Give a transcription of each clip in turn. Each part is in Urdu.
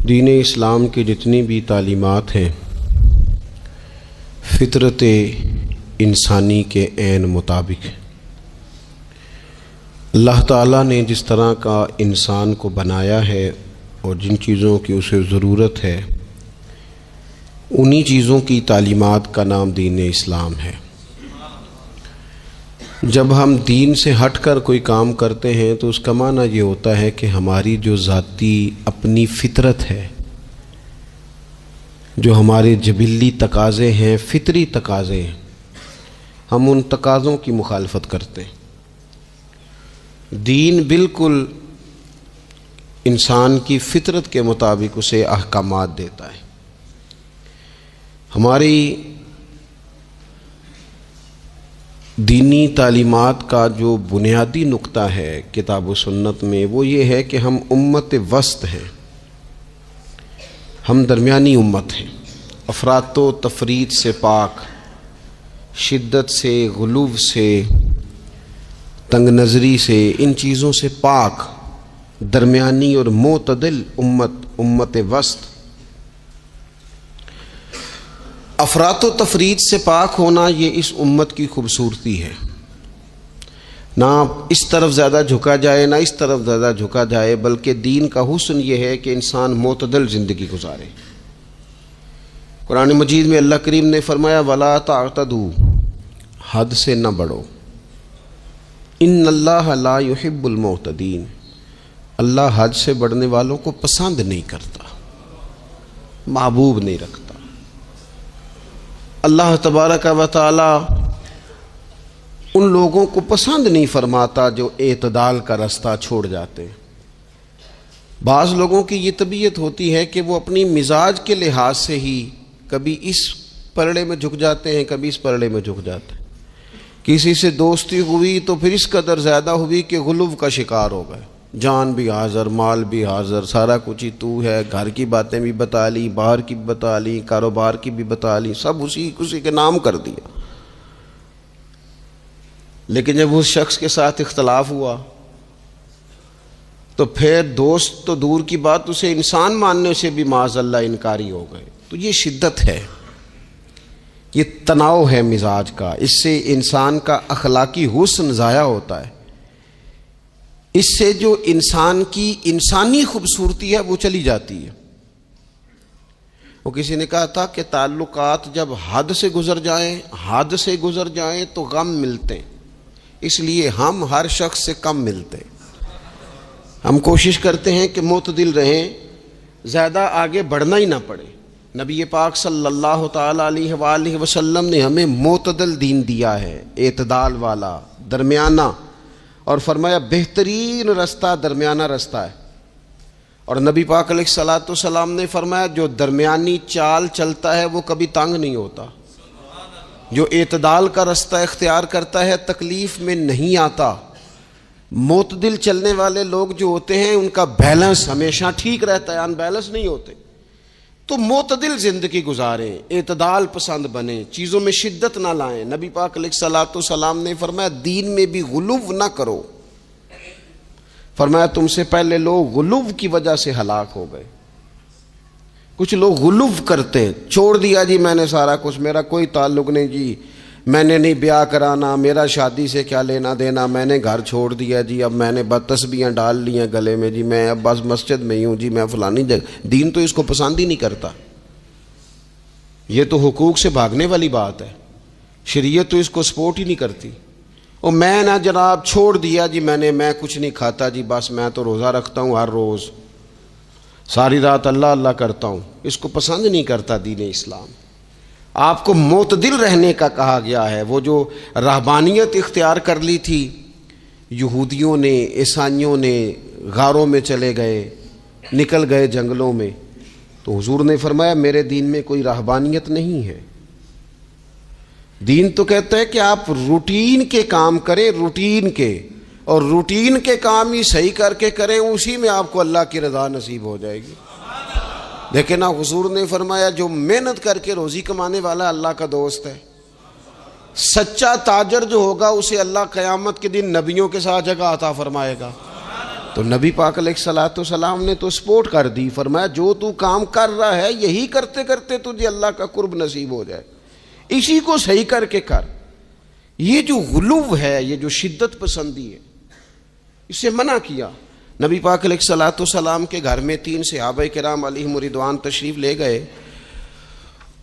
دین اسلام کی جتنی بھی تعلیمات ہیں فطرت انسانی کے عین مطابق ہیں۔ اللہ تعالیٰ نے جس طرح کا انسان کو بنایا ہے اور جن چیزوں کی اسے ضرورت ہے انہی چیزوں کی تعلیمات کا نام دین اسلام ہے۔ جب ہم دین سے ہٹ کر کوئی کام کرتے ہیں تو اس کا معنی یہ ہوتا ہے کہ ہماری جو ذاتی اپنی فطرت ہے، جو ہمارے جبلی تقاضے ہیں، فطری تقاضے ہیں، ہم ان تقاضوں کی مخالفت کرتے ہیں۔ دین بالکل انسان کی فطرت کے مطابق اسے احکامات دیتا ہے۔ ہماری دینی تعلیمات کا جو بنیادی نقطہ ہے کتاب و سنت میں وہ یہ ہے کہ ہم امت وسط ہیں، ہم درمیانی امت ہیں، افراط و تفریط سے پاک، شدت سے، غلو سے، تنگ نظری سے، ان چیزوں سے پاک، درمیانی اور معتدل امت وسط۔ افراط و تفریط سے پاک ہونا یہ اس امت کی خوبصورتی ہے، نہ اس طرف زیادہ جھکا جائے نہ اس طرف زیادہ جھکا جائے، بلکہ دین کا حسن یہ ہے کہ انسان معتدل زندگی گزارے۔ قرآن مجید میں اللہ کریم نے فرمایا وَلَا تَعْتَدُوا، حد سے نہ بڑھو، ان اللہ لا يحب المعتدین، اللہ حد سے بڑھنے والوں کو پسند نہیں کرتا، محبوب نہیں رکھتا۔ اللہ تبارک و تعالی ان لوگوں کو پسند نہیں فرماتا جو اعتدال کا رستہ چھوڑ جاتے ہیں۔ بعض لوگوں کی یہ طبیعت ہوتی ہے کہ وہ اپنی مزاج کے لحاظ سے ہی کبھی اس پلڑے میں جھک جاتے ہیں، کبھی اس پلڑے میں جھک جاتے ہیں۔ کسی سے دوستی ہوئی تو پھر اس قدر زیادہ ہوئی کہ غلو کا شکار ہو گئے، جان بھی حاضر، مال بھی حاضر، سارا کچھ ہی تو ہے، گھر کی باتیں بھی بتا لی، باہر کی بھی بتا لی، کاروبار کی بھی بتا لی، سب اسی کے نام کر دیا۔ لیکن جب اس شخص کے ساتھ اختلاف ہوا تو پھر دوست تو دور کی بات، اسے انسان ماننے سے بھی معاذ اللہ انکاری ہو گئے۔ تو یہ شدت ہے، یہ تناؤ ہے مزاج کا، اس سے انسان کا اخلاقی حسن ضائع ہوتا ہے، اس سے جو انسان کی انسانی خوبصورتی ہے وہ چلی جاتی ہے۔ وہ کسی نے کہا تھا کہ تعلقات جب حد سے گزر جائیں تو غم ملتے ہیں، اس لیے ہم ہر شخص سے کم ملتے ہیں۔ ہم کوشش کرتے ہیں کہ معتدل رہیں، زیادہ آگے بڑھنا ہی نہ پڑے۔ نبی پاک صلی اللہ تعالیٰ علیہ وآلہ وسلم نے ہمیں معتدل دین دیا ہے، اعتدال والا، درمیانہ، اور فرمایا بہترین رستہ درمیانہ رستہ ہے۔ اور نبی پاک علیہ الصلوۃ والسلام نے فرمایا جو درمیانی چال چلتا ہے وہ کبھی تنگ نہیں ہوتا، جو اعتدال کا رستہ اختیار کرتا ہے تکلیف میں نہیں آتا۔ معتدل چلنے والے لوگ جو ہوتے ہیں ان کا بیلنس ہمیشہ ٹھیک رہتا ہے، ان بیلنس نہیں ہوتے۔ تو معتدل زندگی گزاریں، اعتدال پسند بنیں، چیزوں میں شدت نہ لائیں۔ نبی پاک علیہ الصلوۃ والسلام نے فرمایا دین میں بھی غلو نہ کرو، فرمایا تم سے پہلے لوگ غلو کی وجہ سے ہلاک ہو گئے۔ کچھ لوگ غلو کرتے ہیں، چھوڑ دیا جی میں نے سارا کچھ، میرا کوئی تعلق نہیں جی، میں نے نہیں بیاہ کرانا، میرا شادی سے کیا لینا دینا، میں نے گھر چھوڑ دیا جی، اب میں نے بس تسبیحاں ڈال لی ہیں گلے میں جی، میں اب بس مسجد میں ہی ہوں جی، میں فلانی جگہ۔ دین تو اس کو پسند ہی نہیں کرتا، یہ تو حقوق سے بھاگنے والی بات ہے، شریعت تو اس کو سپورٹ ہی نہیں کرتی۔ اور میں نہ جناب چھوڑ دیا جی میں کچھ نہیں کھاتا جی، بس میں تو روزہ رکھتا ہوں ہر روز، ساری رات اللہ اللہ کرتا ہوں، اس کو پسند نہیں کرتا دین اسلام۔ آپ کو معتدل رہنے کا کہا گیا ہے۔ وہ جو رہبانیت اختیار کر لی تھی یہودیوں نے، عیسائیوں نے، غاروں میں چلے گئے، نکل گئے جنگلوں میں، تو حضور نے فرمایا میرے دین میں کوئی رہبانیت نہیں ہے۔ دین تو کہتا ہے کہ آپ روٹین کے کام کریں، روٹین کے، اور روٹین کے کام ہی صحیح کر کے کریں، اسی میں آپ کو اللہ کی رضا نصیب ہو جائے گی۔ لیکن حضور نے فرمایا جو محنت کر کے روزی کمانے والا اللہ کا دوست ہے، سچا تاجر جو ہوگا اسے اللہ قیامت کے دن نبیوں کے ساتھ جگہ عطا فرمائے گا۔ تو نبی پاک علیہ الصلوۃ والسلام نے تو سپورٹ کر دی، فرمایا جو تو کام کر رہا ہے یہی کرتے کرتے تجھے اللہ کا قرب نصیب ہو جائے، اسی کو صحیح کر کے کر۔ یہ جو غلو ہے، یہ جو شدت پسندی ہے، اسے منع کیا۔ نبی پاک علیہ الصلوۃ والسلام کے گھر میں 3 صحابہ کرام علیہم رضوان تشریف لے گئے۔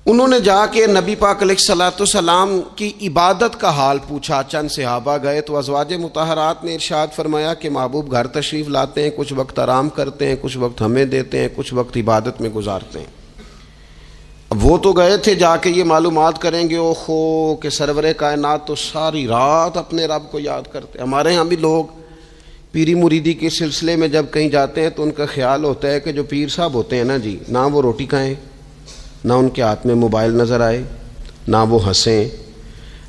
انہوں نے جا کے نبی پاک علیہ الصلوۃ والسلام کی عبادت کا حال پوچھا۔ چند صحابہ گئے تو ازواج مطہرات نے ارشاد فرمایا کہ محبوب گھر تشریف لاتے ہیں، کچھ وقت آرام کرتے ہیں، کچھ وقت ہمیں دیتے ہیں، کچھ وقت عبادت میں گزارتے ہیں۔ اب وہ تو گئے تھے جا کے یہ معلومات کریں گے اوہو کہ سرور کائنات تو ساری رات اپنے رب کو یاد کرتے ہیں۔ ہمارے ہاں بھی لوگ پیری مریدی کے سلسلے میں جب کہیں جاتے ہیں تو ان کا خیال ہوتا ہے کہ جو پیر صاحب ہوتے ہیں نا جی، نہ وہ روٹی کھائیں، نہ ان کے ہاتھ میں موبائل نظر آئے، نہ وہ ہنسیں،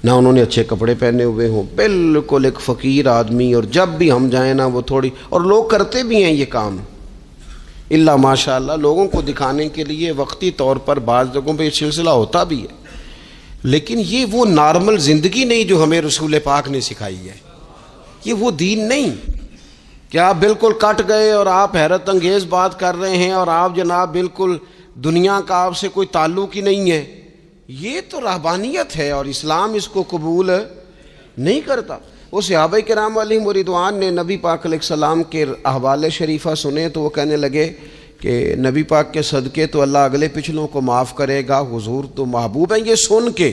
نہ انہوں نے اچھے کپڑے پہنے ہوئے ہوں، بالکل ایک فقیر آدمی، اور جب بھی ہم جائیں نا وہ تھوڑی، اور لوگ کرتے بھی ہیں یہ کام اللہ ماشاء اللہ، لوگوں کو دکھانے کے لیے وقتی طور پر بعض جگہوں پہ یہ سلسلہ ہوتا بھی ہے، لیکن یہ وہ نارمل زندگی نہیں جو ہمیں رسول پاک نے سکھائی ہے، یہ وہ دین نہیں کہ آپ بالکل کٹ گئے اور آپ حیرت انگیز بات کر رہے ہیں اور آپ جناب بالکل دنیا کا آپ سے کوئی تعلق ہی نہیں ہے۔ یہ تو رہبانیت ہے اور اسلام اس کو قبول نہیں کرتا۔ وہ صحابہ کرام علیہم رضوان نے نبی پاک علیہ السلام کے احوال شریفہ سنے تو وہ کہنے لگے کہ نبی پاک کے صدقے تو اللہ اگلے پچھلوں کو معاف کرے گا، حضور تو محبوب ہیں۔ یہ سن کے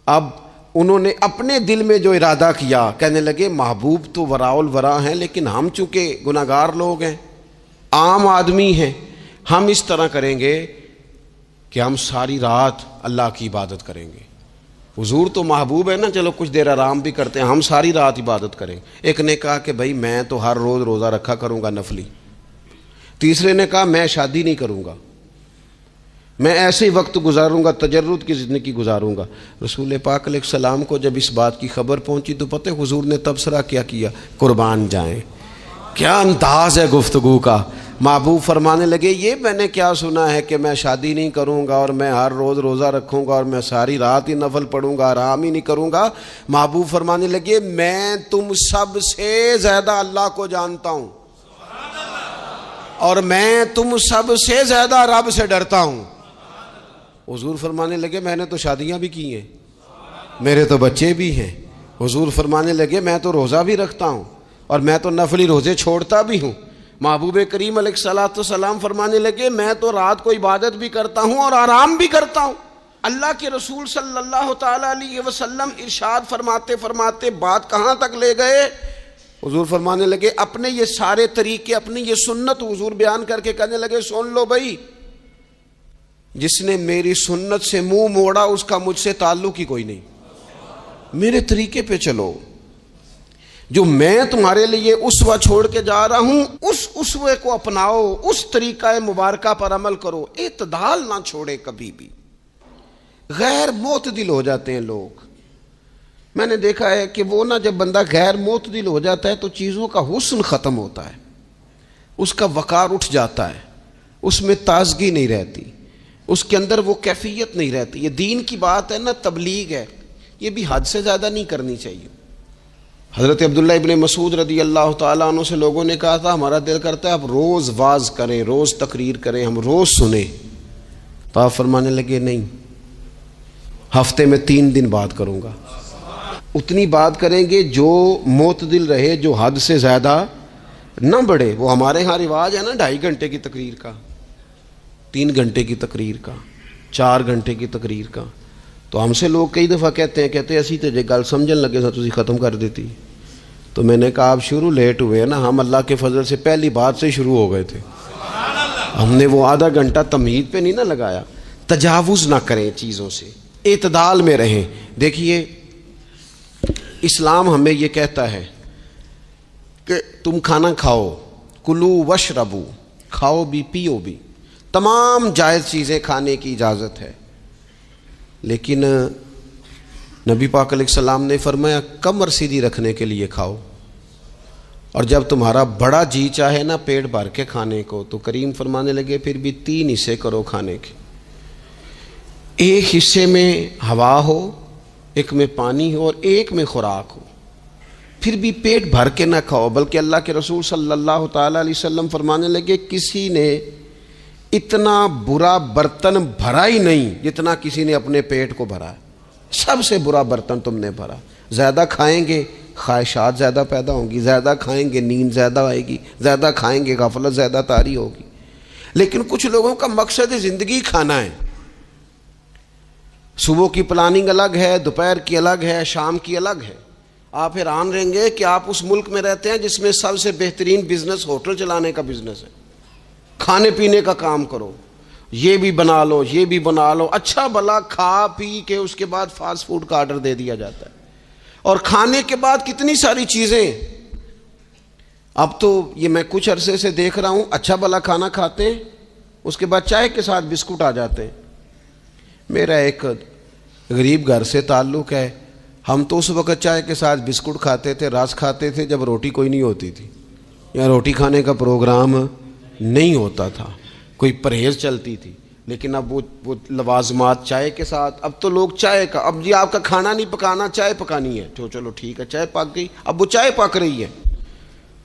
اب انہوں نے اپنے دل میں جو ارادہ کیا، کہنے لگے محبوب تو وراء الورا ہیں، لیکن ہم چونکہ گناہگار لوگ ہیں، عام آدمی ہیں، ہم اس طرح کریں گے کہ ہم ساری رات اللہ کی عبادت کریں گے۔ حضور تو محبوب ہے نا، چلو کچھ دیر آرام بھی کرتے ہیں، ہم ساری رات عبادت کریں۔ ایک نے کہا کہ بھائی میں تو ہر روز روزہ رکھا کروں گا نفلی۔ تیسرے نے کہا میں شادی نہیں کروں گا، میں ایسے ہی وقت گزاروں گا، تجرد کی زندگی گزاروں گا۔ رسول پاک علیہ السلام کو جب اس بات کی خبر پہنچی تو پتہ حضور نے تبصرہ کیا کیا، قربان جائیں، کیا انداز ہے گفتگو کا۔ محبوب فرمانے لگے یہ میں نے کیا سنا ہے کہ میں شادی نہیں کروں گا اور میں ہر روز روزہ رکھوں گا اور میں ساری رات ہی نفل پڑھوں گا، آرام ہی نہیں کروں گا۔ محبوب فرمانے لگے میں تم سب سے زیادہ اللہ کو جانتا ہوں اور میں تم سب سے زیادہ رب سے ڈرتا ہوں۔ حضور فرمانے لگے میں نے تو شادیاں بھی کی ہیں، میرے تو بچے بھی ہیں۔ حضور فرمانے لگے میں تو روزہ بھی رکھتا ہوں اور میں تو نفلی روزے چھوڑتا بھی ہوں۔ محبوب کریم علیہ الصلوۃ والسلام فرمانے لگے میں تو رات کو عبادت بھی کرتا ہوں اور آرام بھی کرتا ہوں۔ اللہ کے رسول صلی اللہ تعالی علیہ وسلم ارشاد فرماتے فرماتے بات کہاں تک لے گئے؟ حضور فرمانے لگے اپنے یہ سارے طریقے، اپنی یہ سنت حضور بیان کر کے کہنے لگے سن لو بھائی، جس نے میری سنت سے منہ موڑا اس کا مجھ سے تعلق ہی کوئی نہیں، میرے طریقے پہ چلو۔ جو میں تمہارے لیے اسوہ چھوڑ کے جا رہا ہوں اس اسوے کو اپناؤ، اس طریقہ مبارکہ پر عمل کرو، اعتدال نہ چھوڑے کبھی بھی۔ غیر معتدل ہو جاتے ہیں لوگ، میں نے دیکھا ہے کہ وہ نا جب بندہ غیر معتدل ہو جاتا ہے تو چیزوں کا حسن ختم ہوتا ہے، اس کا وقار اٹھ جاتا ہے، اس میں تازگی نہیں رہتی، اس کے اندر وہ کیفیت نہیں رہتی۔ یہ دین کی بات ہے نا، تبلیغ ہے، یہ بھی حد سے زیادہ نہیں کرنی چاہیے۔ حضرت عبداللہ ابن مسعود رضی اللہ تعالیٰ عنہ سے لوگوں نے کہا تھا ہمارا دل کرتا ہے آپ روز واز کریں، روز تقریر کریں، ہم روز سنیں، تو آپ فرمانے لگے نہیں، ہفتے میں 3 دن بات کروں گا۔ اتنی بات کریں گے جو معتدل رہے، جو حد سے زیادہ نہ بڑھے۔ وہ ہمارے ہاں رواج ہے نا 2.5 گھنٹے کی تقریر کا، 3 گھنٹے کی تقریر کا، 4 گھنٹے کی تقریر کا۔ تو ہم سے لوگ کئی دفعہ کہتے ہیں اسی تے جے گل سمجھن لگے سا تسی ختم کر دیتی۔ تو میں نے کہا آپ شروع لیٹ ہوئے ہیں نا، ہم اللہ کے فضل سے پہلی بات سے شروع ہو گئے تھے، ہم نے وہ آدھا گھنٹہ تمہید پہ نہیں نہ لگایا۔ تجاوز نہ کریں چیزوں سے، اعتدال میں رہیں۔ دیکھیے اسلام ہمیں یہ کہتا ہے کہ تم کھانا کھاؤ، کلو وشربو، کھاؤ بھی پیو بھی، تمام جائز چیزیں کھانے کی اجازت ہے، لیکن نبی پاک علیہ السلام نے فرمایا کمر سیدھی رکھنے کے لیے کھاؤ، اور جب تمہارا بڑا جی چاہے نا پیٹ بھر کے کھانے کو تو کریم فرمانے لگے پھر بھی 3 حصے کرو کھانے کے، ایک حصے میں ہوا ہو، ایک میں پانی ہو اور ایک میں خوراک ہو، پھر بھی پیٹ بھر کے نہ کھاؤ، بلکہ اللہ کے رسول صلی اللہ تعالیٰ علیہ وسلم فرمانے لگے کسی نے اتنا برا برتن بھرا ہی نہیں جتنا کسی نے اپنے پیٹ کو بھرا ہے۔ سب سے برا برتن تم نے بھرا۔ زیادہ کھائیں گے خواہشات زیادہ پیدا ہوں گی، زیادہ کھائیں گے نیند زیادہ آئے گی، زیادہ کھائیں گے غفلت زیادہ طاری ہوگی۔ لیکن کچھ لوگوں کا مقصد زندگی کھانا ہے، صبح کی پلاننگ الگ ہے، دوپہر کی الگ ہے، شام کی الگ ہے۔ آپ حیران رہیں گے کہ آپ اس ملک میں رہتے ہیں جس میں سب سے بہترین بزنس ہوٹل چلانے کا بزنس ہے۔ کھانے پینے کا کام کرو، یہ بھی بنا لو، یہ بھی بنا لو، اچھا بھلا کھا پی کے اس کے بعد فاسٹ فوڈ کا آرڈر دے دیا جاتا ہے۔ اور کھانے کے بعد کتنی ساری چیزیں، اب تو یہ میں کچھ عرصے سے دیکھ رہا ہوں، اچھا بھلا کھانا کھاتے ہیں، اس کے بعد چائے کے ساتھ بسکٹ آ جاتے ہیں۔ میرا ایک غریب گھر سے تعلق ہے، ہم تو اس وقت چائے کے ساتھ بسکٹ کھاتے تھے، رس کھاتے تھے جب روٹی کوئی نہیں ہوتی تھی، یا روٹی کھانے کا پروگرام نہیں ہوتا تھا، کوئی پرہیز چلتی تھی۔ لیکن اب وہ لوازمات چائے کے ساتھ، اب تو لوگ چائے کا، اب جی آپ کا کھانا نہیں پکانا، چائے پکانی ہے تو چلو ٹھیک ہے، چائے پک گئی، اب وہ چائے پک رہی ہے،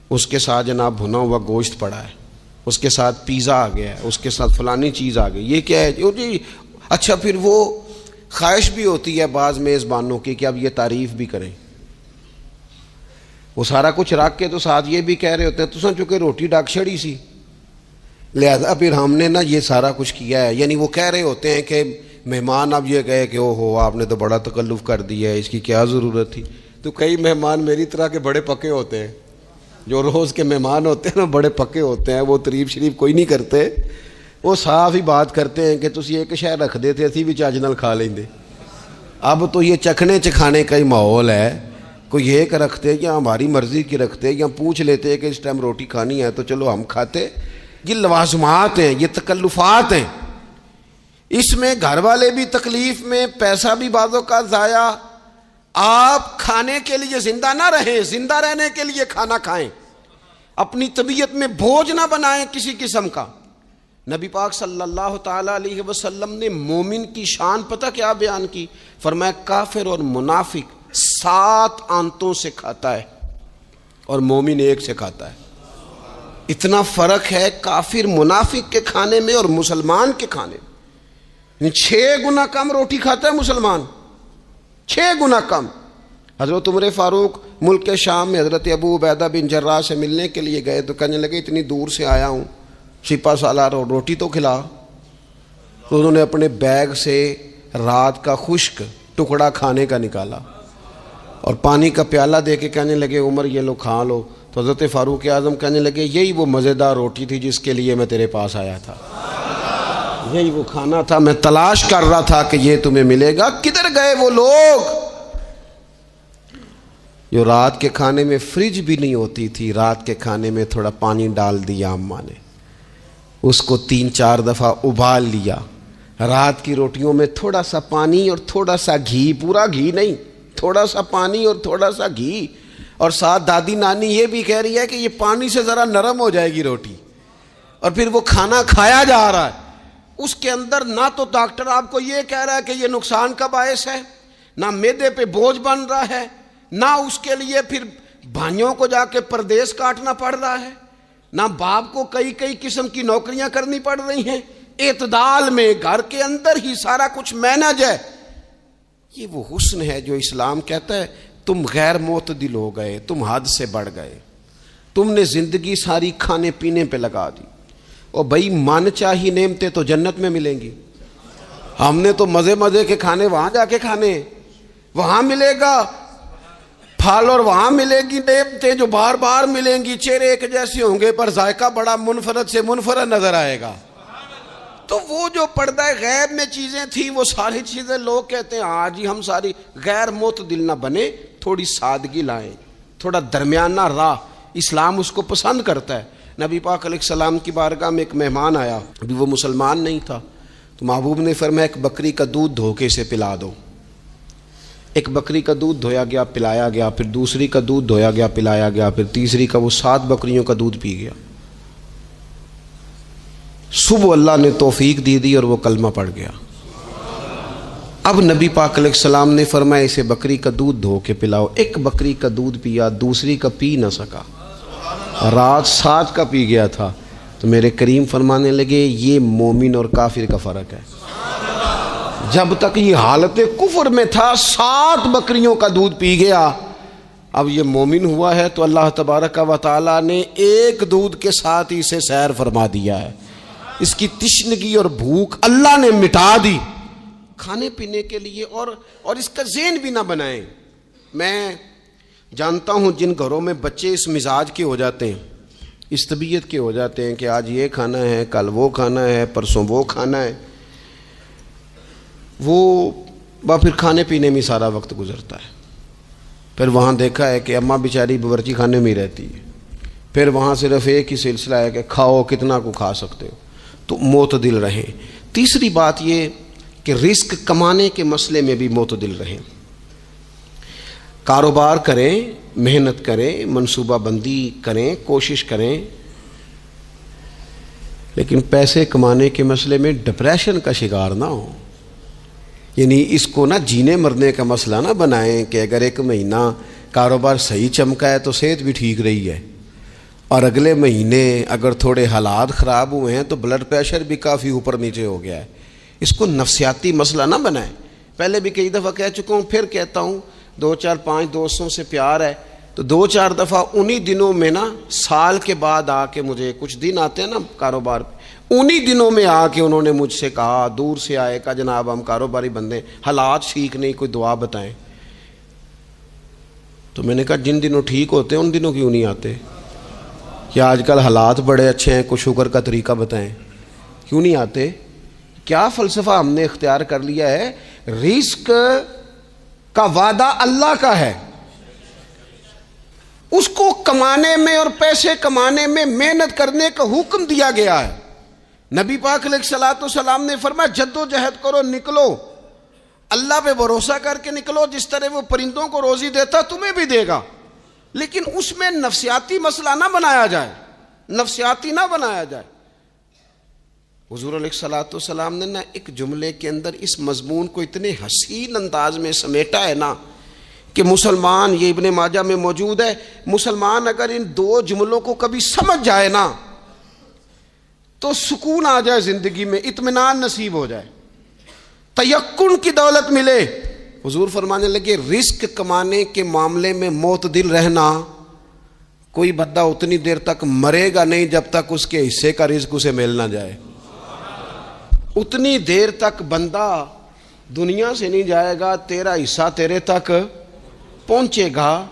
اس کے ساتھ جناب بھنا ہوا گوشت پڑا ہے، اس کے ساتھ پیزا آ گیا ہے، اس کے ساتھ فلانی چیز آ گئی، یہ کیا ہے جی؟ اچھا پھر وہ خواہش بھی ہوتی ہے بعض میزبانوں کی کہ اب یہ تعریف بھی کریں، وہ سارا کچھ رکھ کے تو ساتھ یہ بھی کہہ رہے ہوتے ہیں تو چونکہ روٹی ڈاک چھڑی سی، لہذا پھر ہم نے نا یہ سارا کچھ کیا ہے۔ یعنی وہ کہہ رہے ہوتے ہیں کہ مہمان اب یہ کہے کہ او ہو آپ نے تو بڑا تکلف کر دیا ہے، اس کی کیا ضرورت تھی۔ تو کئی مہمان میری طرح کے بڑے پکے ہوتے ہیں، جو روز کے مہمان ہوتے ہیں نا بڑے پکے ہوتے ہیں، وہ تعریف شریف کوئی نہیں کرتے، وہ صاف ہی بات کرتے ہیں کہ تسی ایک شے رکھ دے تے اسی بھی چج نال کھا لیندے۔ اب تو یہ چکھنے چکھانے کا ہی ماحول ہے، کوئی ایک رکھتے یا ہماری مرضی کی رکھتے یا پوچھ لیتے کہ اس ٹائم روٹی کھانی ہے تو چلو ہم کھاتے۔ یہ لوازمات ہیں، یہ تکلفات ہیں، اس میں گھر والے بھی تکلیف میں، پیسہ بھی بعضوں کا ضائع۔ آپ کھانے کے لیے زندہ نہ رہیں، زندہ رہنے کے لیے کھانا کھائیں، اپنی طبیعت میں بوجھ نہ بنائیں کسی قسم کا۔ نبی پاک صلی اللہ تعالیٰ علیہ وسلم نے مومن کی شان پتہ کیا بیان کی؟ فرمایا کافر اور منافق 7 آنتوں سے کھاتا ہے اور مومن 1 سے کھاتا ہے۔ اتنا فرق ہے کافر منافق کے کھانے میں اور مسلمان کے کھانے میں۔ 6 گنا کم روٹی کھاتا ہے مسلمان، 6 گنا کم۔ حضرت عمر فاروق ملک کے شام میں حضرت ابو عبیدہ بن جراح سے ملنے کے لیے گئے تو کہنے لگے اتنی دور سے آیا ہوں، سپہ سالار روٹی تو کھلا۔ تو انہوں نے اپنے بیگ سے رات کا خشک ٹکڑا کھانے کا نکالا اور پانی کا پیالہ دے کے کہنے لگے عمر یہ لو کھا لو۔ تو حضرت فاروق اعظم کہنے لگے یہی وہ مزیدار روٹی تھی جس کے لیے میں تیرے پاس آیا تھا، یہی وہ کھانا تھا، میں تلاش کر رہا تھا کہ یہ تمہیں ملے گا۔ کدھر گئے وہ لوگ جو رات کے کھانے میں فریج بھی نہیں ہوتی تھی، رات کے کھانے میں تھوڑا پانی ڈال دیا اماں نے، اس کو 3-4 دفعہ ابال لیا، رات کی روٹیوں میں تھوڑا سا پانی اور تھوڑا سا گھی، پورا گھی نہیں، تھوڑا سا پانی اور تھوڑا سا گھی، اور ساتھ دادی نانی یہ بھی کہہ رہی ہے کہ یہ پانی سے ذرا نرم ہو جائے گی روٹی، اور پھر وہ کھانا کھایا جا رہا ہے۔ اس کے اندر نہ تو ڈاکٹر آپ کو یہ کہہ رہا ہے کہ یہ نقصان کا باعث ہے، نہ معدے پہ بوجھ بن رہا ہے، نہ اس کے لیے پھر بھائیوں کو جا کے پردیس کاٹنا پڑ رہا ہے، نہ باپ کو کئی قسم کی نوکریاں کرنی پڑ رہی ہیں، اعتدال میں گھر کے اندر ہی سارا کچھ مینج ہے۔ یہ وہ حسن ہے جو اسلام کہتا ہے تم غیر معتدل ہو گئے، تم حد سے بڑھ گئے، تم نے زندگی ساری کھانے پینے پہ لگا دی۔ اور بھائی من چاہی نعمتیں تو جنت میں ملیں گی، ہم نے تو مزے کے کھانے وہاں جا کے کھانے، وہاں ملے گا پھل اور وہاں ملے گی نعمتیں جو بار بار ملیں گی، چہرے ایک جیسے ہوں گے پر ذائقہ بڑا منفرد سے منفرد نظر آئے گا۔ تو وہ جو پردہ غیب میں چیزیں تھیں وہ ساری چیزیں لوگ کہتے ہیں آج ہی ہم ساری غیر معتدل نہ بنے، تھوڑی سادگی لائیں، تھوڑا درمیانہ راہ، اسلام اس کو پسند کرتا ہے۔ نبی پاک علیہ السلام کی بارگاہ میں ایک مہمان آیا، ابھی وہ مسلمان نہیں تھا، تو محبوب نے فرمایا ایک بکری کا دودھ دھو کے اسے پلا دو۔ ایک بکری کا دودھ دھویا گیا، پلایا گیا، پھر دوسری کا دودھ دھویا گیا، پلایا گیا، پھر تیسری کا، وہ 7 بکریوں کا دودھ پی گیا۔ صبح اللہ نے توفیق دی اور وہ کلمہ پڑھ گیا۔ اب نبی پاک علیہ السلام نے فرمایا اسے بکری کا دودھ دھو کے پلاؤ. ایک بکری کا دودھ پیا, دوسری کا پی نہ سکا, رات 7 کا پی گیا تھا. تو میرے کریم فرمانے لگے یہ مومن اور کافر کا فرق ہے. جب تک یہ حالت کفر میں تھا 7 بکریوں کا دودھ پی گیا, اب یہ مومن ہوا ہے تو اللہ تبارک و تعالیٰ نے ایک دودھ کے ساتھ ہی اسے سیر فرما دیا ہے. اس کی تشنگی اور بھوک اللہ نے مٹا دی کھانے پینے کے لیے. اور اس کا ذہن بھی نہ بنائیں. میں جانتا ہوں جن گھروں میں بچے اس مزاج کے ہو جاتے ہیں, اس طبیعت کے ہو جاتے ہیں کہ آج یہ کھانا ہے, کل وہ کھانا ہے, پرسوں وہ کھانا ہے, وہ پھر کھانے پینے میں سارا وقت گزرتا ہے. پھر وہاں دیکھا ہے کہ اماں بیچاری باورچی خانے میں ہی رہتی ہے. پھر وہاں صرف ایک ہی سلسلہ ہے کہ کھاؤ کتنا کو کھا سکتے ہو. تو معتدل رہیں. تیسری بات یہ کہ رزق کمانے کے مسئلے میں بھی معتدل رہیں. کاروبار کریں, محنت کریں, منصوبہ بندی کریں, کوشش کریں, لیکن پیسے کمانے کے مسئلے میں ڈپریشن کا شکار نہ ہو. یعنی اس کو نہ جینے مرنے کا مسئلہ نہ بنائیں کہ اگر ایک مہینہ کاروبار صحیح چمکا ہے تو صحت بھی ٹھیک رہی ہے, اور اگلے مہینے اگر تھوڑے حالات خراب ہوئے ہیں تو بلڈ پریشر بھی کافی اوپر نیچے ہو گیا ہے. اس کو نفسیاتی مسئلہ نہ بنائیں. پہلے بھی کئی دفعہ کہہ چکا ہوں, پھر کہتا ہوں, 2-4-5 دوستوں سے پیار ہے تو 2-4 دفعہ انہی دنوں میں نا, سال کے بعد آ کے مجھے کچھ دن آتے ہیں نا کاروبار پہ, انہی دنوں میں آ کے انہوں نے مجھ سے کہا, دور سے آئے, کہا جناب ہم کاروباری بندے, حالات ٹھیک نہیں, کوئی دعا بتائیں. تو میں نے کہا جن دنوں ٹھیک ہوتے ہیں ان دنوں کیوں نہیں آتے؟ کیا آج کل حالات بڑے اچھے ہیں, کچھ شکر کا طریقہ بتائیں, کیوں نہیں آتے؟ کیا فلسفہ ہم نے اختیار کر لیا ہے. رزق کا وعدہ اللہ کا ہے, اس کو کمانے میں اور پیسے کمانے میں محنت کرنے کا حکم دیا گیا ہے. نبی پاک علیہ الصلوۃ والسلام نے فرمایا جد و جہد کرو, نکلو, اللہ پہ بھروسہ کر کے نکلو. جس طرح وہ پرندوں کو روزی دیتا تمہیں بھی دے گا, لیکن اس میں نفسیاتی مسئلہ نہ بنایا جائے, نفسیاتی نہ بنایا جائے. حضور علیہ الصلوۃ والسلام نے نا ایک جملے کے اندر اس مضمون کو اتنے حسین انداز میں سمیٹا ہے نا کہ مسلمان, یہ ابن ماجہ میں موجود ہے, مسلمان اگر ان 2 جملوں کو کبھی سمجھ جائے نا تو سکون آ جائے زندگی میں, اطمینان نصیب ہو جائے, تیقن کی دولت ملے. حضور فرمانے لگے رزق کمانے کے معاملے میں معتدل رہنا. کوئی بندہ اتنی دیر تک مرے گا نہیں جب تک اس کے حصے کا رزق اسے مل نہ جائے. اتنی دیر تک بندہ دنیا سے نہیں جائے گا, تیرا حصہ تیرے تک پہنچے گا.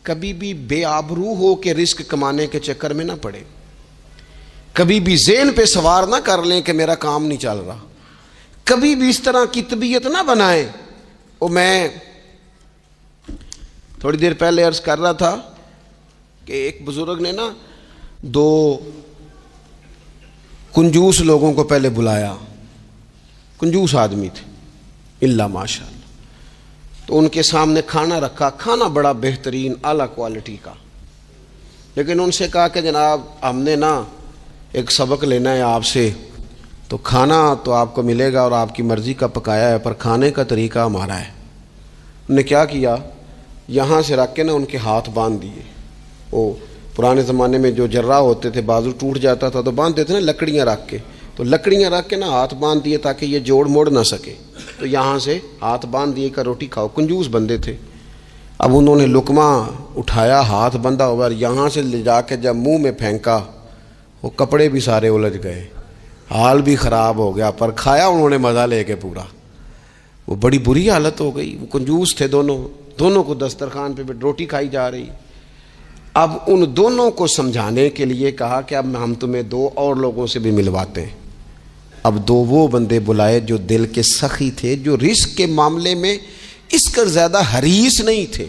کبھی بھی بے آبرو ہو کے رزق کمانے کے چکر میں نہ پڑے. کبھی بھی ذہن پہ سوار نہ کر لیں کہ میرا کام نہیں چل رہا. کبھی بھی اس طرح کی طبیعت نہ بنائیں. میں تھوڑی دیر پہلے عرض کر رہا تھا کہ ایک بزرگ نے نا 2 کنجوس لوگوں کو پہلے بلایا, کنجوس آدمی تھے الا ماشاء اللہ. تو ان کے سامنے کھانا رکھا, کھانا بڑا بہترین اعلیٰ کوالٹی کا, لیکن ان سے کہا کہ جناب ہم نے نا ایک سبق لینا ہے آپ سے, تو کھانا تو آپ کو ملے گا اور آپ کی مرضی کا پکایا ہے, پر کھانے کا طریقہ ہمارا ہے. انہوں نے کیا کیا, یہاں سے رکھ کے نا ان کے ہاتھ باندھ دیے. وہ پرانے زمانے میں جو جراح ہوتے تھے بازو ٹوٹ جاتا تھا تو باندھتے تھے نا لکڑیاں رکھ کے, تو لکڑیاں رکھ کے نا ہاتھ باندھ دیے تاکہ یہ جوڑ موڑ نہ سکے. تو یہاں سے ہاتھ باندھ دیے کہ روٹی کھاؤ. کنجوس بندے تھے. اب انہوں نے لقمہ اٹھایا, ہاتھ بندھا ہوا, اور یہاں سے لے جا کے جب منہ میں پھینکا, وہ کپڑے بھی سارے الجھ گئے, حال بھی خراب ہو گیا, پر کھایا انہوں نے مزہ لے کے پورا. وہ بڑی بری حالت ہو گئی. وہ کنجوس تھے دونوں کو دسترخوان پہ روٹی کھائی جا رہی. اب ان دونوں کو سمجھانے کے لیے کہا کہ اب ہم تمہیں 2 اور لوگوں سے بھی ملواتے ہیں. اب 2 وہ بندے بلائے جو دل کے سخی تھے, جو رزق کے معاملے میں اس کا زیادہ حریص نہیں تھے.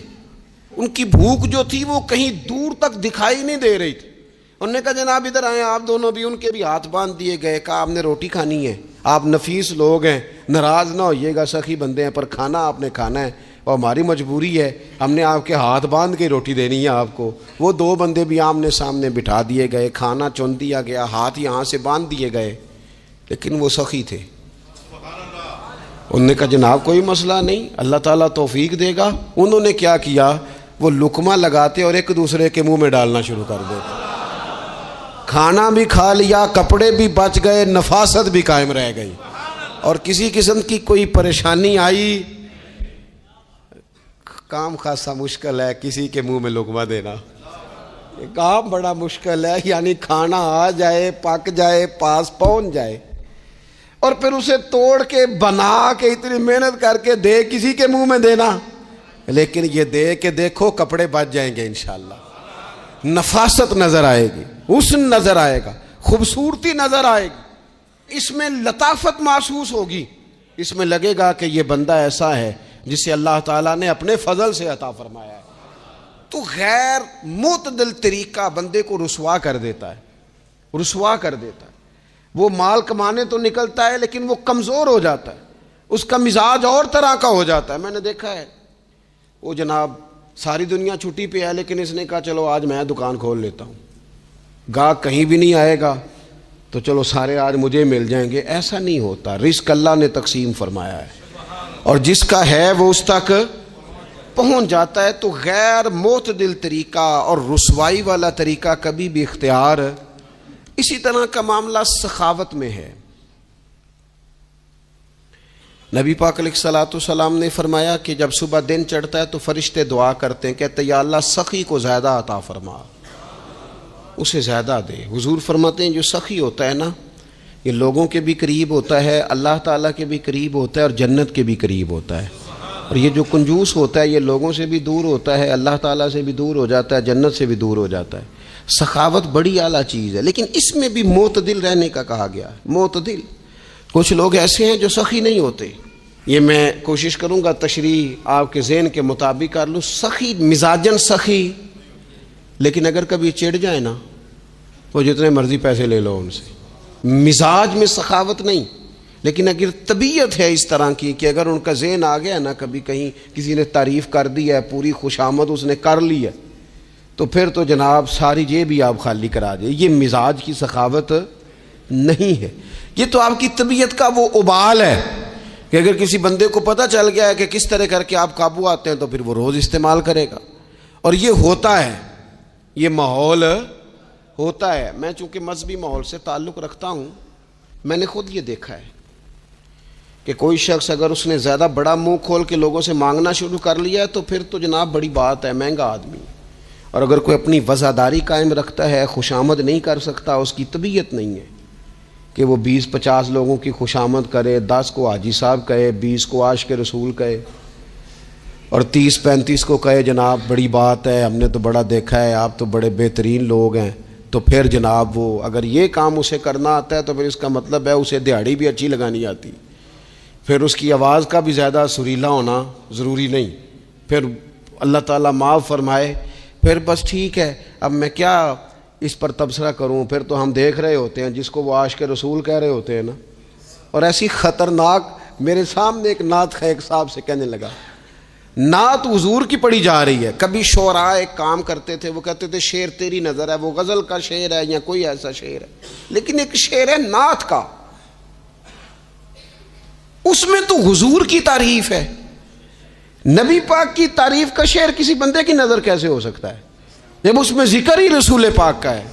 ان کی بھوک جو تھی وہ کہیں دور تک دکھائی نہیں دے رہی تھی. انہوں نے کہا جناب ادھر آئیں. آپ دونوں بھی, ان کے بھی ہاتھ باندھ دیے گئے. کہا آپ نے روٹی کھانی ہے, آپ نفیس لوگ ہیں, ناراض نہ ہوئیے گا, سخی بندے ہیں, پر کھانا آپ نے کھانا ہے اور ہماری مجبوری ہے, ہم نے آپ کے ہاتھ باندھ کے روٹی دینی ہے آپ کو. وہ 2 بندے بھی آمنے سامنے بٹھا دیے گئے, کھانا چن دیا گیا, ہاتھ یہاں سے باندھ دیے گئے, لیکن وہ سخی تھے. انہوں نے کہا جناب کوئی مسئلہ نہیں، اللہ تعالیٰ توفیق دے گا۔ انہوں نے کیا کیا، وہ لقمہ لگاتے اور ایک دوسرے کے منہ میں ڈالنا شروع کر دیتے، کھانا بھی کھا لیا، کپڑے بھی بچ گئے، نفاست بھی قائم رہ گئی، اور کسی قسم کی کوئی پریشانی آئی۔ کام خاصا مشکل ہے کسی کے منہ میں لقمہ دینا، یہ کام بڑا مشکل ہے، یعنی کھانا آ جائے، پک جائے، پاس پہنچ جائے، اور پھر اسے توڑ کے بنا کے اتنی محنت کر کے دے کسی کے منہ میں دینا۔ لیکن یہ دے کے دیکھو کپڑے بچ جائیں گے انشاءاللہ، نفاست نظر آئے گی، حسن نظر آئے گا، خوبصورتی نظر آئے گی، اس میں لطافت محسوس ہوگی، اس میں لگے گا کہ یہ بندہ ایسا ہے جسے اللہ تعالیٰ نے اپنے فضل سے عطا فرمایا ہے۔ تو غیر معتدل طریقہ بندے کو رسوا کر دیتا ہے، رسوا کر دیتا ہے۔ وہ مال کمانے تو نکلتا ہے لیکن وہ کمزور ہو جاتا ہے، اس کا مزاج اور طرح کا ہو جاتا ہے۔ میں نے دیکھا ہے، وہ جناب ساری دنیا چھٹی پہ ہے لیکن اس نے کہا چلو آج میں دکان کھول لیتا ہوں، گاہک کہیں بھی نہیں آئے گا تو چلو سارے آج مجھے مل جائیں گے۔ ایسا نہیں ہوتا، رزق اللہ نے تقسیم فرمایا ہے، اور جس کا ہے وہ اس تک پہنچ جاتا ہے۔ تو غیر معتدل طریقہ اور رسوائی والا طریقہ کبھی بھی اختیار۔ اسی طرح کا معاملہ سخاوت میں ہے۔ نبی پاک علیہ الصلوۃ والسلام نے فرمایا کہ جب صبح دن چڑھتا ہے تو فرشتے دعا کرتے ہیں، کہتے ہیں یا اللہ سخی کو زیادہ عطا فرما، اسے زیادہ دے۔ حضور فرماتے ہیں جو سخی ہوتا ہے نا، یہ لوگوں کے بھی قریب ہوتا ہے، اللہ تعالیٰ کے بھی قریب ہوتا ہے، اور جنت کے بھی قریب ہوتا ہے۔ اور یہ جو کنجوس ہوتا ہے یہ لوگوں سے بھی دور ہوتا ہے، اللہ تعالیٰ سے بھی دور ہو جاتا ہے، جنت سے بھی دور ہو جاتا ہے۔ سخاوت بڑی اعلیٰ چیز ہے، لیکن اس میں بھی معتدل رہنے کا کہا گیا ہے۔ معتدل، کچھ لوگ ایسے ہیں جو سخی نہیں ہوتے، یہ میں کوشش کروں گا تشریح آپ کے ذہن کے مطابق کر لوں۔ سخی مزاجن سخی، لیکن اگر کبھی چڑ جائے نا، وہ جتنے مرضی پیسے لے لو ان سے، مزاج میں سخاوت نہیں۔ لیکن اگر طبیعت ہے اس طرح کی کہ اگر ان کا ذہن آ گیا نا، کبھی کہیں کسی نے تعریف کر دی ہے، پوری خوشامد اس نے کر لی ہے، تو پھر تو جناب ساری جیب بھی آپ خالی کرا دے۔ یہ مزاج کی سخاوت نہیں ہے، یہ تو آپ کی طبیعت کا وہ ابال ہے کہ اگر کسی بندے کو پتہ چل گیا ہے کہ کس طرح کر کے آپ قابو آتے ہیں تو پھر وہ روز استعمال کرے گا، اور یہ ہوتا ہے، یہ ماحول ہوتا ہے۔ میں چونکہ مذہبی ماحول سے تعلق رکھتا ہوں، میں نے خود یہ دیکھا ہے کہ کوئی شخص اگر اس نے زیادہ بڑا منہ کھول کے لوگوں سے مانگنا شروع کر لیا ہے تو پھر تو جناب بڑی بات ہے، مہنگا آدمی۔ اور اگر کوئی اپنی وفاداری قائم رکھتا ہے، خوشامد نہیں کر سکتا، اس کی طبیعت نہیں ہے کہ وہ 20-50 لوگوں کی خوشامد کرے، 10 کو حاجی صاحب کہے، 20 کو عاشق رسول کہے، اور 30-35 کو کہے جناب بڑی بات ہے، ہم نے تو بڑا دیکھا ہے، آپ تو بڑے بہترین لوگ ہیں۔ تو پھر جناب وہ اگر یہ کام اسے کرنا آتا ہے تو پھر اس کا مطلب ہے اسے دہاڑی بھی اچھی لگانی آتی، پھر اس کی آواز کا بھی زیادہ سریلا ہونا ضروری نہیں۔ پھر اللہ تعالیٰ معاف فرمائے، پھر بس ٹھیک ہے، اب میں کیا اس پر تبصرہ کروں، پھر تو ہم دیکھ رہے ہوتے ہیں جس کو وہ عاشق رسول کہہ رہے ہوتے ہیں نا۔ اور ایسی خطرناک، میرے سامنے ایک نعت خواہ ایک صاحب سے کہنے لگا، نعت حضور کی پڑھی جا رہی ہے۔ کبھی شعراء ایک کام کرتے تھے، وہ کہتے تھے شعر تیری نظر ہے، وہ غزل کا شعر ہے یا کوئی ایسا شعر ہے، لیکن ایک شعر ہے نعت کا، اس میں تو حضور کی تعریف ہے۔ نبی پاک کی تعریف کا شعر کسی بندے کی نظر کیسے ہو سکتا ہے جب اس میں ذکر ہی رسول پاک کا ہے؟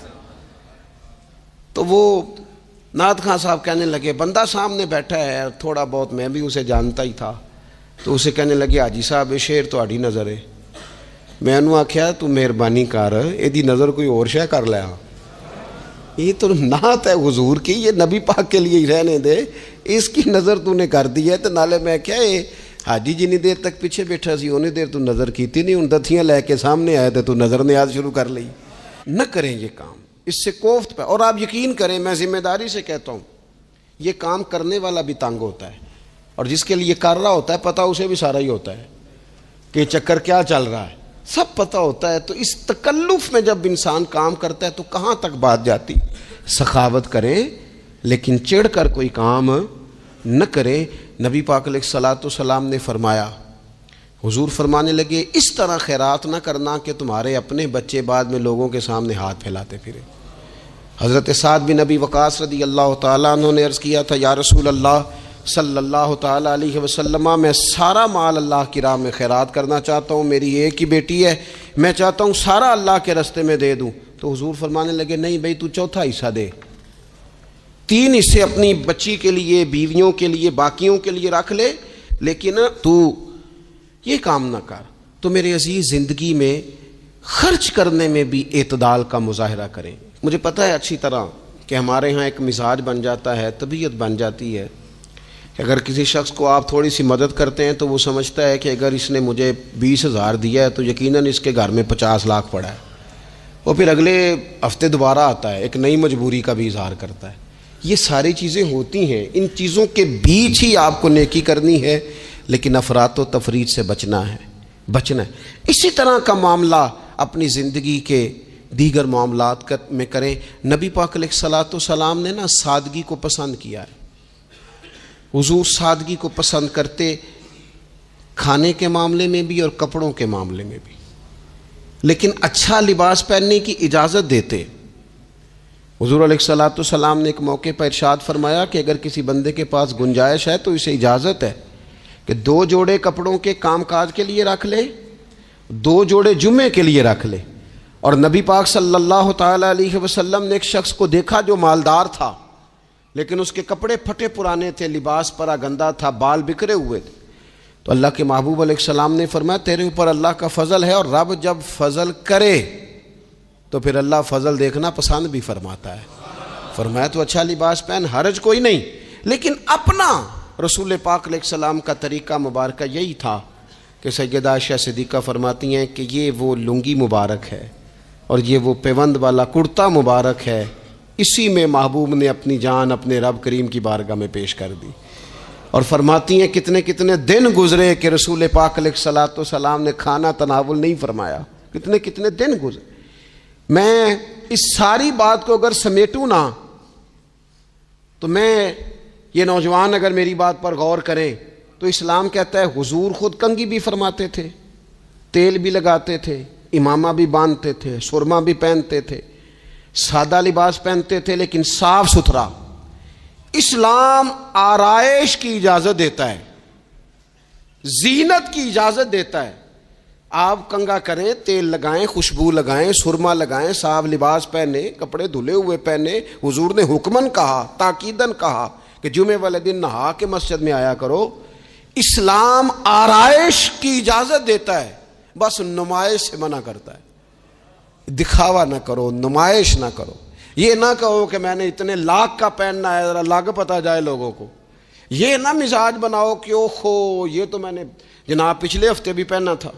تو وہ نعت خان صاحب کہنے لگے، بندہ سامنے بیٹھا ہے، تھوڑا بہت میں بھی اسے جانتا ہی تھا، تو اسے کہنے لگے حاجی صاحب یہ شعر تہاڈی نظر ہے۔ میں انہوں آکھیا تو مہربانی کر ایدی نظر کوئی اور شے کر لیا، یہ تو نعت ہے حضور کی، یہ نبی پاک کے لیے ہی رہنے دے، اس کی نظر تو نے کر دی ہے۔ تو نالے میں کیا ہے حاجی جنی دیر تک پیچھے بیٹھا سی انہیں دیر تو نظر کیتی نہیں، ان دتھیاں لے کے سامنے آئے تو نظر نیاز شروع کر لی۔ نہ کریں یہ کام، اس سے کوفت پہ، اور آپ یقین کریں میں ذمہ داری سے کہتا ہوں، یہ کام کرنے والا بھی تنگ ہوتا ہے، اور جس کے لیے کر رہا ہوتا ہے پتہ اسے بھی سارا ہی ہوتا ہے کہ چکر کیا چل رہا ہے، سب پتہ ہوتا ہے۔ تو اس تکلف میں جب انسان کام کرتا ہے تو کہاں تک بات جاتی۔ سخاوت کریں لیکن چڑھ کر کوئی کام نہ کریں۔ نبی پاک علیہ الصلوۃ والسلام نے فرمایا، حضور فرمانے لگے اس طرح خیرات نہ کرنا کہ تمہارے اپنے بچے بعد میں لوگوں کے سامنے ہاتھ پھیلاتے پھرے۔ حضرت سعد بن ابی وقاص رضی اللہ تعالیٰ عنہ نے عرض کیا تھا، یا رسول اللہ صلی اللہ تعالیٰ علیہ وسلم میں سارا مال اللہ کی راہ میں خیرات کرنا چاہتا ہوں، میری ایک ہی بیٹی ہے، میں چاہتا ہوں سارا اللہ کے راستے میں دے دوں۔ تو حضور فرمانے لگے نہیں بھائی تو چوتھا حصہ دے، 3 حصے اپنی بچی کے لیے، بیویوں کے لیے، باقیوں کے لیے رکھ لے، لیکن تو یہ کام نہ کر۔ تو میرے عزیز زندگی میں خرچ کرنے میں بھی اعتدال کا مظاہرہ کریں۔ مجھے پتہ ہے اچھی طرح کہ ہمارے ہاں ایک مزاج بن جاتا ہے، طبیعت بن جاتی ہے کہ اگر کسی شخص کو آپ تھوڑی سی مدد کرتے ہیں تو وہ سمجھتا ہے کہ اگر اس نے مجھے 20,000 دیا ہے تو یقیناً اس کے گھر میں 50 لاکھ پڑا ہے، وہ پھر اگلے ہفتے دوبارہ آتا ہے، ایک نئی مجبوری کا بھی اظہار کرتا ہے۔ یہ ساری چیزیں ہوتی ہیں، ان چیزوں کے بیچ ہی آپ کو نیکی کرنی ہے، لیکن افراط و تفریط سے بچنا ہے۔ اسی طرح کا معاملہ اپنی زندگی کے دیگر معاملات میں کریں۔ نبی پاک علیہ الصلوۃ والسلام نے نا سادگی کو پسند کیا ہے، حضور سادگی کو پسند کرتے، کھانے کے معاملے میں بھی اور کپڑوں کے معاملے میں بھی، لیکن اچھا لباس پہننے کی اجازت دیتے۔ حضور علیہ الصلوۃ والسلام نے ایک موقع پر ارشاد فرمایا کہ اگر کسی بندے کے پاس گنجائش ہے تو اسے اجازت ہے کہ 2 جوڑے کپڑوں کے کام کاج کے لیے رکھ لے، 2 جوڑے جمعے کے لیے رکھ لے۔ اور نبی پاک صلی اللہ تعالیٰ علیہ وسلم نے ایک شخص کو دیکھا جو مالدار تھا، لیکن اس کے کپڑے پھٹے پرانے تھے، لباس پرا گندا تھا، بال بکھرے ہوئے تھے۔ تو اللہ کے محبوب علیہ السلام نے فرمایا تیرے اوپر اللہ کا فضل ہے، اور رب جب فضل کرے تو پھر اللہ فضل دیکھنا پسند بھی فرماتا ہے۔ فرمایا تو اچھا لباس پہن، حرج کوئی نہیں، لیکن اپنا رسول پاک علیہ السلام کا طریقہ مبارکہ یہی تھا کہ سیدہ عائشہ صدیقہ فرماتی ہیں کہ یہ وہ لنگی مبارک ہے اور یہ وہ پیوند والا کرتا مبارک ہے، اسی میں محبوب نے اپنی جان اپنے رب کریم کی بارگاہ میں پیش کر دی۔ اور فرماتی ہیں کتنے کتنے دن گزرے کہ رسول پاک علیہ الصلوۃ والسلام نے کھانا تناول نہیں فرمایا، کتنے کتنے دن گزرے۔ میں اس ساری بات کو اگر سمیٹوں نا تو میں یہ نوجوان اگر میری بات پر غور کریں تو اسلام کہتا ہے حضور خود کنگھی بھی فرماتے تھے، تیل بھی لگاتے تھے، امامہ بھی باندھتے تھے، سرما بھی پہنتے تھے، سادہ لباس پہنتے تھے لیکن صاف ستھرا۔ اسلام آرائش کی اجازت دیتا ہے، زینت کی اجازت دیتا ہے۔ آپ کنگھا کریں، تیل لگائیں، خوشبو لگائیں، سرما لگائیں، صاف لباس پہنے، کپڑے دھلے ہوئے پہنے۔ حضور نے حکمن کہا، تاکیدن کہا کہ جمعے والے دن نہا کے مسجد میں آیا کرو۔ اسلام آرائش کی اجازت دیتا ہے، بس نمائش سے منع کرتا ہے۔ دکھاوا نہ کرو، نمائش نہ کرو۔ یہ نہ کہو کہ میں نے اتنے لاکھ کا پہننا ہے، ذرا لاگ پتہ جائے لوگوں کو۔ یہ نہ مزاج بناؤ کہ اوہو یہ تو میں نے جناب پچھلے ہفتے بھی پہنا تھا،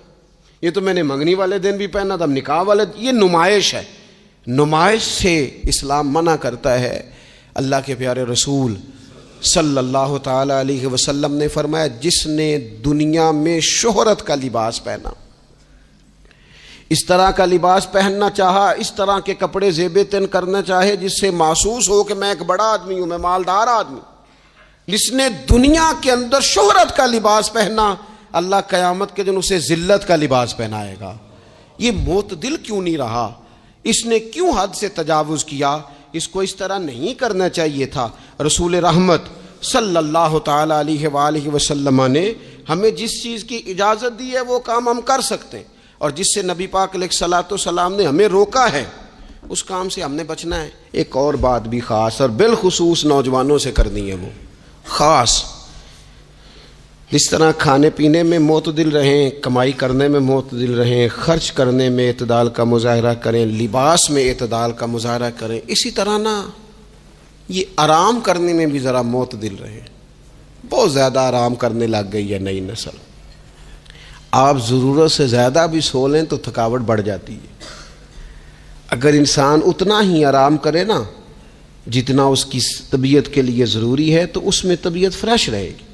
یہ تو میں نے منگنی والے دن بھی پہنا تھا، نکاح والے۔ یہ نمائش ہے، نمائش سے اسلام منع کرتا ہے۔ اللہ کے پیارے رسول صلی اللہ تعالی علیہ وسلم نے فرمایا جس نے دنیا میں شہرت کا لباس پہنا، اس طرح کا لباس پہننا چاہا، اس طرح کے کپڑے زیب تن کرنا چاہے جس سے محسوس ہو کہ میں ایک بڑا آدمی ہوں، میں مالدار آدمی، جس نے دنیا کے اندر شہرت کا لباس پہنا، اللہ قیامت کے دن اسے ذلت کا لباس پہنائے گا۔ یہ معتدل کیوں نہیں رہا؟ اس نے کیوں حد سے تجاوز کیا؟ اس کو اس طرح نہیں کرنا چاہیے تھا۔ رسول رحمت صلی اللہ تعالی علیہ وآلہ وسلم نے ہمیں جس چیز کی اجازت دی ہے وہ کام ہم کر سکتے ہیں، اور جس سے نبی پاک علیہ الصلوۃ والسلام نے ہمیں روکا ہے اس کام سے ہم نے بچنا ہے۔ ایک اور بات بھی خاص اور بالخصوص نوجوانوں سے کرنی ہے، وہ خاص جس طرح کھانے پینے میں معتدل رہیں، کمائی کرنے میں معتدل رہیں، خرچ کرنے میں اعتدال کا مظاہرہ کریں، لباس میں اعتدال کا مظاہرہ کریں، اسی طرح نا یہ آرام کرنے میں بھی ذرا معتدل رہیں۔ بہت زیادہ آرام کرنے لگ گئی ہے نئی نسل۔ آپ ضرورت سے زیادہ بھی سو لیں تو تھکاوٹ بڑھ جاتی ہے۔ اگر انسان اتنا ہی آرام کرے نا جتنا اس کی طبیعت کے لیے ضروری ہے تو اس میں طبیعت فریش رہے گی۔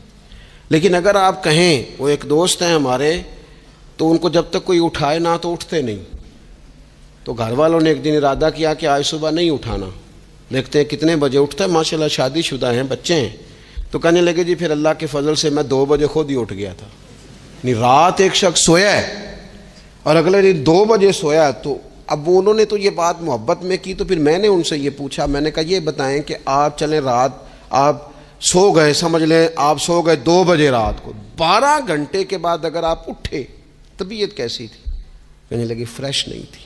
لیکن اگر آپ کہیں، وہ ایک دوست ہیں ہمارے، تو ان کو جب تک کوئی اٹھائے نہ تو اٹھتے نہیں، تو گھر والوں نے ایک دن ارادہ کیا کہ آج صبح نہیں اٹھانا، دیکھتے ہیں کتنے بجے اٹھتا ہے، ماشاءاللہ شادی شدہ ہیں، بچے ہیں، تو کہنے لگے جی پھر اللہ کے فضل سے میں 2 بجے خود ہی اٹھ گیا تھا۔ رات ایک شخص سویا ہے اور اگلے دن 2 بجے سویا، تو اب انہوں نے تو یہ بات محبت میں کی، تو پھر میں نے ان سے یہ پوچھا، میں نے کہا یہ بتائیں کہ آپ چلیں رات آپ سو گئے، سمجھ لیں آپ سو گئے 2 بجے رات کو، 12 گھنٹے کے بعد اگر آپ اٹھے طبیعت کیسی تھی؟ کہنے لگی فریش نہیں تھی۔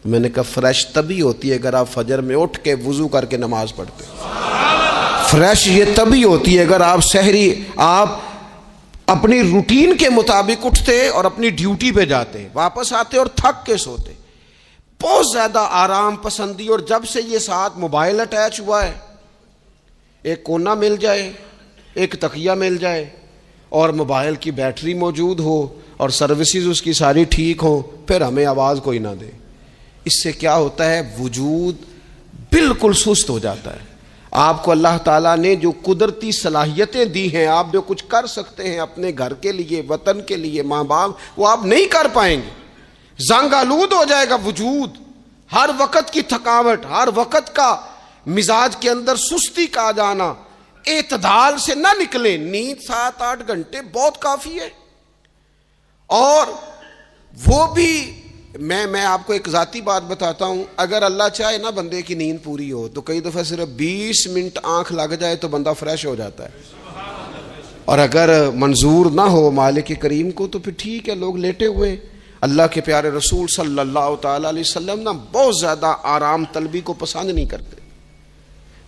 میں نے کہا فریش تبھی ہوتی ہے اگر آپ فجر میں اٹھ کے وضو کر کے نماز پڑھتے، فریش یہ تبھی ہوتی ہے اگر آپ سحری آپ اپنی روٹین کے مطابق اٹھتے اور اپنی ڈیوٹی پہ جاتے، واپس آتے اور تھک کے سوتے۔ بہت زیادہ آرام پسندی، اور جب سے یہ ساتھ موبائل اٹیچ ہوا ہے، ایک کونا مل جائے، ایک تکیہ مل جائے، اور موبائل کی بیٹری موجود ہو اور سروسز اس کی ساری ٹھیک ہوں، پھر ہمیں آواز کوئی نہ دے۔ اس سے کیا ہوتا ہے؟ وجود بالکل سست ہو جاتا ہے۔ آپ کو اللہ تعالیٰ نے جو قدرتی صلاحیتیں دی ہیں، آپ جو کچھ کر سکتے ہیں اپنے گھر کے لیے، وطن کے لیے، ماں باپ، وہ آپ نہیں کر پائیں گے۔ زنگ آلود ہو جائے گا وجود، ہر وقت کی تھکاوٹ، ہر وقت کا مزاج کے اندر سستی کا آ جانا، اعتدال سے نہ نکلیں۔ نیند 7-8 گھنٹے بہت کافی ہے۔ اور وہ بھی میں آپ کو ایک ذاتی بات بتاتا ہوں، اگر اللہ چاہے نا بندے کی نیند پوری ہو تو کئی دفعہ صرف 20 منٹ آنکھ لگ جائے تو بندہ فریش ہو جاتا ہے۔ اور اگر منظور نہ ہو مالک کریم کو تو پھر ٹھیک ہے، لوگ لیٹے ہوئے۔ اللہ کے پیارے رسول صلی اللہ تعالیٰ علیہ وسلم نا بہت زیادہ آرام طلبی کو پسند نہیں کرتے،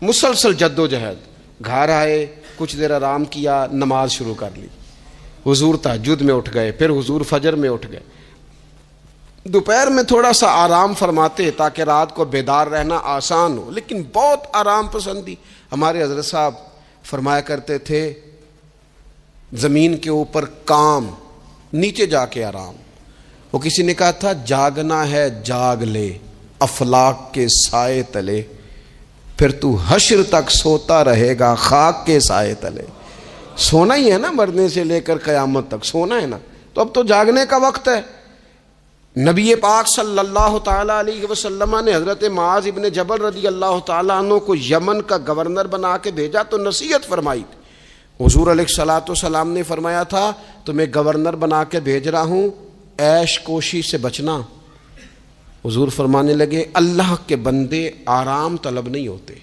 مسلسل جد و جہد۔ گھر آئے، کچھ دیر آرام کیا، نماز شروع کر لی، حضور تہجد میں اٹھ گئے، پھر حضور فجر میں اٹھ گئے، دوپہر میں تھوڑا سا آرام فرماتے تاکہ رات کو بیدار رہنا آسان ہو، لیکن بہت آرام پسندی۔ ہمارے حضرت صاحب فرمایا کرتے تھے زمین کے اوپر کام، نیچے جا کے آرام۔ وہ کسی نے کہا تھا جاگنا ہے جاگ لے افلاک کے سائے تلے، پھر تو حشر تک سوتا رہے گا خاک کے سائے تلے۔ سونا ہی ہے نا، مرنے سے لے کر قیامت تک سونا ہے نا، تو اب تو جاگنے کا وقت ہے۔ نبی پاک صلی اللہ تعالیٰ علیہ وسلم نے حضرت معاذ ابن جبل رضی اللہ تعالیٰ عنہ کو یمن کا گورنر بنا کے بھیجا تو نصیحت فرمائی تھی۔ حضور علیہ الصلوۃ والسلام نے فرمایا تھا تمہیں گورنر بنا کے بھیج رہا ہوں، عیش کوشی سے بچنا۔ حضور فرمانے لگے اللہ کے بندے آرام طلب نہیں ہوتے،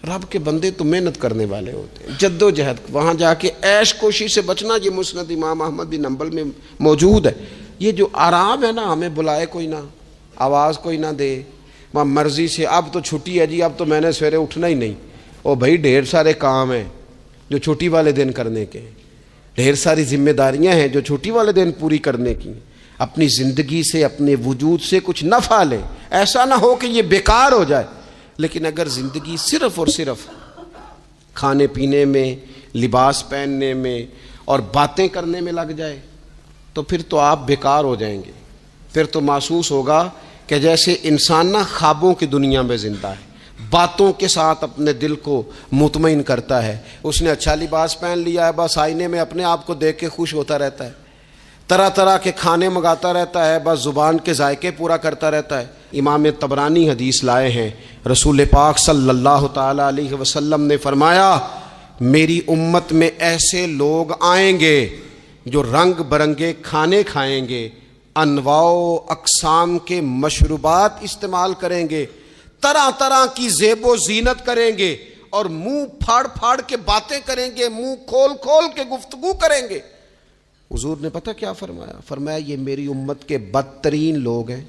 رب کے بندے تو محنت کرنے والے ہوتے ہیں، جد و جہد۔ وہاں جا کے عیش کوشی سے بچنا، یہ مسند امام احمد بن حنبل میں موجود ہے۔ یہ جو آرام ہے نا، ہمیں بلائے کوئی نہ، آواز کوئی نہ دے، وہاں مرضی سے اب تو چھٹی ہے جی، اب تو میں نے سویرے اٹھنا ہی نہیں۔ او بھائی ڈھیر سارے کام ہیں جو چھٹی والے دن کرنے کے، ڈھیر ساری ذمہ داریاں ہیں جو چھٹی والے دن پوری کرنے کی۔ اپنی زندگی سے، اپنے وجود سے کچھ نفع لیں، ایسا نہ ہو کہ یہ بیکار ہو جائے۔ لیکن اگر زندگی صرف اور صرف کھانے پینے میں، لباس پہننے میں اور باتیں کرنے میں لگ جائے تو پھر تو آپ بیکار ہو جائیں گے۔ پھر تو محسوس ہوگا کہ جیسے انسان نہ خوابوں کی دنیا میں زندہ ہے، باتوں کے ساتھ اپنے دل کو مطمئن کرتا ہے۔ اس نے اچھا لباس پہن لیا ہے، بس آئینے میں اپنے آپ کو دیکھ کے خوش ہوتا رہتا ہے، طرح طرح کے کھانے منگاتا رہتا ہے، بس زبان کے ذائقے پورا کرتا رہتا ہے۔ امام طبرانی حدیث لائے ہیں، رسول پاک صلی اللہ تعالیٰ علیہ وسلم نے فرمایا میری امت میں ایسے لوگ آئیں گے جو رنگ برنگے کھانے کھائیں گے، انواع و اقسام کے مشروبات استعمال کریں گے، طرح طرح کی زیب و زینت کریں گے، اور منہ پھاڑ پھاڑ کے باتیں کریں گے، منہ کھول کھول کے گفتگو کریں گے۔ حضور نے پتہ کیا فرمایا؟ فرمایا یہ میری امت کے بدترین لوگ ہیں،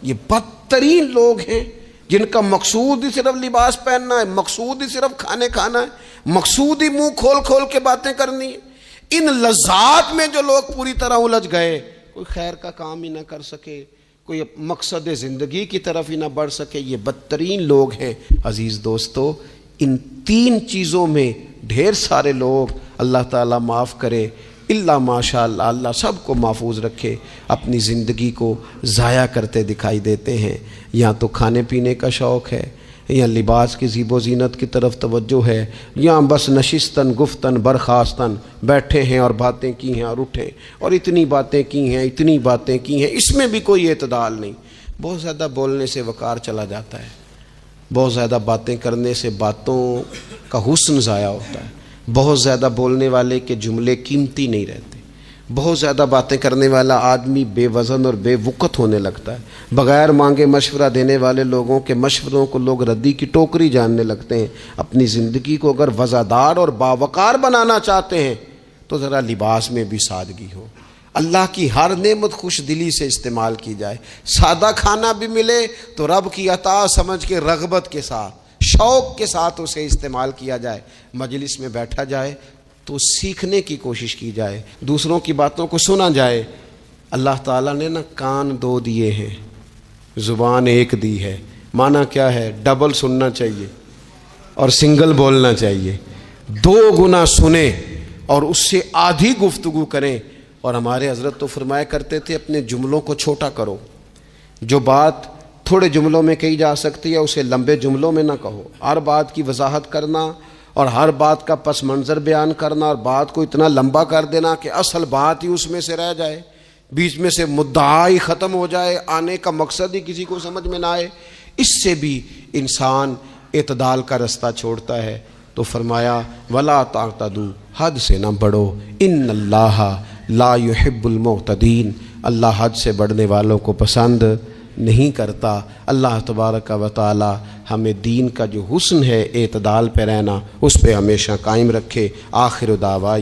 یہ بدترین لوگ ہیں جن کا مقصود ہی صرف لباس پہننا ہے، مقصود ہی صرف کھانے کھانا ہے، مقصود ہی منہ کھول کھول کے باتیں کرنی ہے۔ ان لذات میں جو لوگ پوری طرح الجھ گئے، کوئی خیر کا کام ہی نہ کر سکے، کوئی مقصد زندگی کی طرف ہی نہ بڑھ سکے، یہ بدترین لوگ ہیں۔ عزیز دوستو، ان 3 چیزوں میں ڈھیر سارے لوگ، اللہ تعالیٰ معاف کرے اللہ ماشاء اللہ، اللہ سب کو محفوظ رکھے، اپنی زندگی کو ضائع کرتے دکھائی دیتے ہیں۔ یا تو کھانے پینے کا شوق ہے، یا لباس کی زیب و زینت کی طرف توجہ ہے، یا بس نشستن گفتن برخاستن بیٹھے ہیں اور باتیں کی ہیں اور اٹھے اور اتنی باتیں کی ہیں، اتنی باتیں کی ہیں، اس میں بھی کوئی اعتدال نہیں۔ بہت زیادہ بولنے سے وقار چلا جاتا ہے، بہت زیادہ باتیں کرنے سے باتوں کا حسن ضائع ہوتا ہے، بہت زیادہ بولنے والے کے جملے قیمتی نہیں رہتے، بہت زیادہ باتیں کرنے والا آدمی بے وزن اور بے وقت ہونے لگتا ہے۔ بغیر مانگے مشورہ دینے والے لوگوں کے مشوروں کو لوگ ردی کی ٹوکری جاننے لگتے ہیں۔ اپنی زندگی کو اگر وزادار اور باوقار بنانا چاہتے ہیں تو ذرا لباس میں بھی سادگی ہو، اللہ کی ہر نعمت خوش دلی سے استعمال کی جائے۔ سادہ کھانا بھی ملے تو رب کی عطا سمجھ کے رغبت کے ساتھ، شوق کے ساتھ اسے استعمال کیا جائے۔ مجلس میں بیٹھا جائے تو سیکھنے کی کوشش کی جائے، دوسروں کی باتوں کو سنا جائے۔ اللہ تعالیٰ نے نا کان دو دیے ہیں، زبان ایک دی ہے۔ معنی کیا ہے؟ ڈبل سننا چاہیے اور سنگل بولنا چاہیے۔ 2 گنا سنیں اور اس سے آدھی گفتگو کریں۔ اور ہمارے حضرت تو فرمایا کرتے تھے اپنے جملوں کو چھوٹا کرو، جو بات تھوڑے جملوں میں کہی جا سکتی ہے اسے لمبے جملوں میں نہ کہو۔ ہر بات کی وضاحت کرنا اور ہر بات کا پس منظر بیان کرنا اور بات کو اتنا لمبا کر دینا کہ اصل بات ہی اس میں سے رہ جائے، بیچ میں سے مدعا ہی ختم ہو جائے، آنے کا مقصد ہی کسی کو سمجھ میں نہ آئے، اس سے بھی انسان اعتدال کا رستہ چھوڑتا ہے۔ تو فرمایا ولا تعتدوا، حد سے نہ بڑھو، ان اللہ لا يحب المعتدین، اللہ حد سے بڑھنے والوں کو پسند نہیں کرتا۔ اللہ تبارک و تعالی ہمیں دین کا جو حسن ہے اعتدال پہ رہنا، اس پہ ہمیشہ قائم رکھے۔ آخر دعویٰ